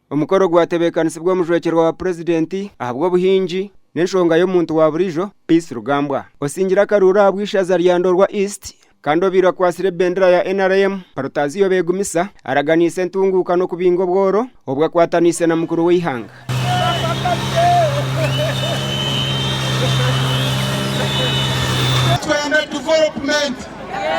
Omukoro gwatebekanisa mujwekero wa presidenti ahabwo buhinji n'enshonga y'omuntu wa burijo Peace Rugambwa. Osingira Karura abwishaza lyandorwa East kando bira kwasire bendera ya NRM parotaziyo begumisa araganise ntunguka no kubingo bworo obwa kwatanise na mukuru w'ihanga. Development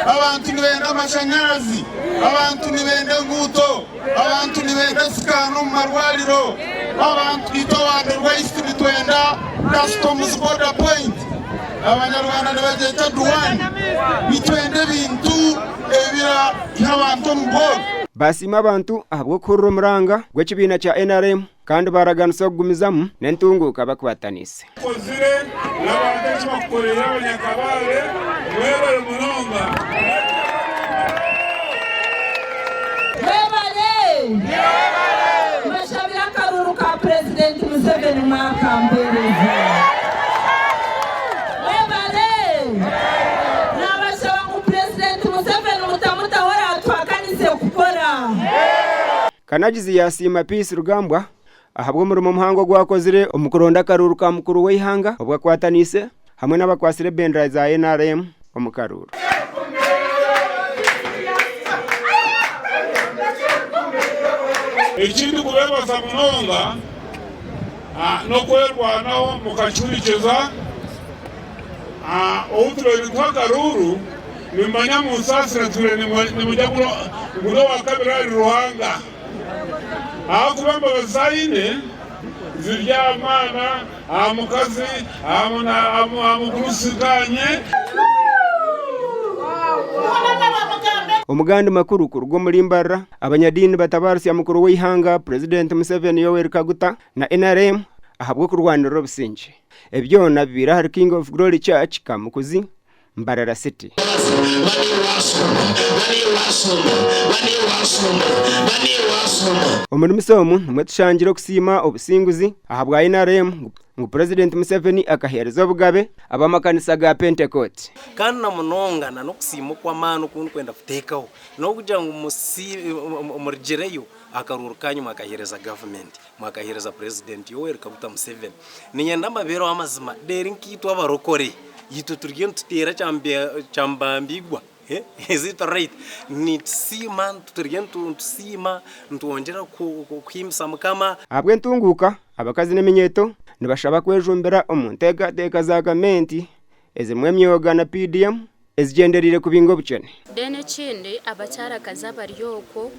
abantu nibenda amashanyarazi, abantu nibenda nguto, abantu nibenda sikano mu marwaliro, abantu itowande rwaisi bitwenda customs border point, abanyarwanda nibageta duwani bitwende bintu ebira nk'abantu mboro. Basima abantu ahabwo kurro muranga gw'ekibina kya NRM kandi baraganisa okugumizamu n'entunguka bakwatanise. Kozire n'abantu bakorera abanyakabale webale munonga. Mashabira Karuru ka President Museveni mwakambereza. N'abashaba ku President Museveni mutamuta wara atwakanise kukora. Kanagizi yasima Peace Rugambwa ahabwo muri muhango gwakozire omukuronda Karuru ka mukuru w'ihanga obwa kwatanise hamwe n'abakwasire bendera za NRM omukaruru. Ekindi kubebaza munonga no kwerwanaho mukacurikeza outuleni kwa Karuru nimanya musasira tuleni nimujya guno wa kabiri ari Ruhanga kubamba bazayine zirya mwana amukazi amukurusikanye. Omugandi makuru kurwo muri Mbarara abanyadini batabarusya mukuru w'ihanga President Museveni Yoweri Kaguta na NRM ahabwo kurwanira obusinji. Ebyona bibira hari King of Glory Church Kamukuzi Mbarara City. Omurimisomu mwetushangira okusima obusinguzi ahabwa NRM ngu President Museveni akahereza obugabe abamakanisa ga Pentecost. Kandi na munonga na nokusima kwa mano kuntu kwenda kutekaho no kugira ngo umurigereyo Akaruru kanyu mwakahereza government mwakahereza President Yoweri Kaguta Museveni ninyenda mabero amazima deri nkitwa barokore yito turigenda tutera cyambambigwa. Is it right? Ni tsima turigenda tusima ntuongera kuhimsa mukama abwe ntunguka abakazi n'eminyeto nibashaba kwejumbera omuntega teka za gamenti ezimwe myoga na PDM ezigenderire kubingo bucene. Dene chindi abacara kaza bariyoko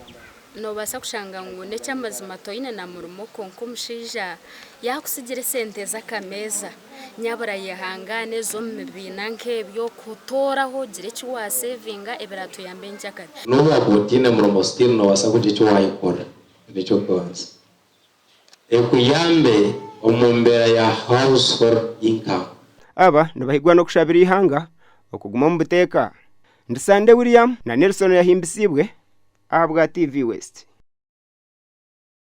no basa kushanga ngo necyamazima toyine na murumo konkumshija yakusigire sente zakameza nyabura yahangane zo mibina nkebyo kutoraho gire kiwa savinga ebirato yambenja kare no bagotine murumo still no basa kugicho wayikora nicyo kwanza ekuyambe omumbera ya household income. Aba nibahigwa no kushabira ihanga okuguma mu buteka. Ndisande William na Nelson yahimbisibwe ahabwa TV West.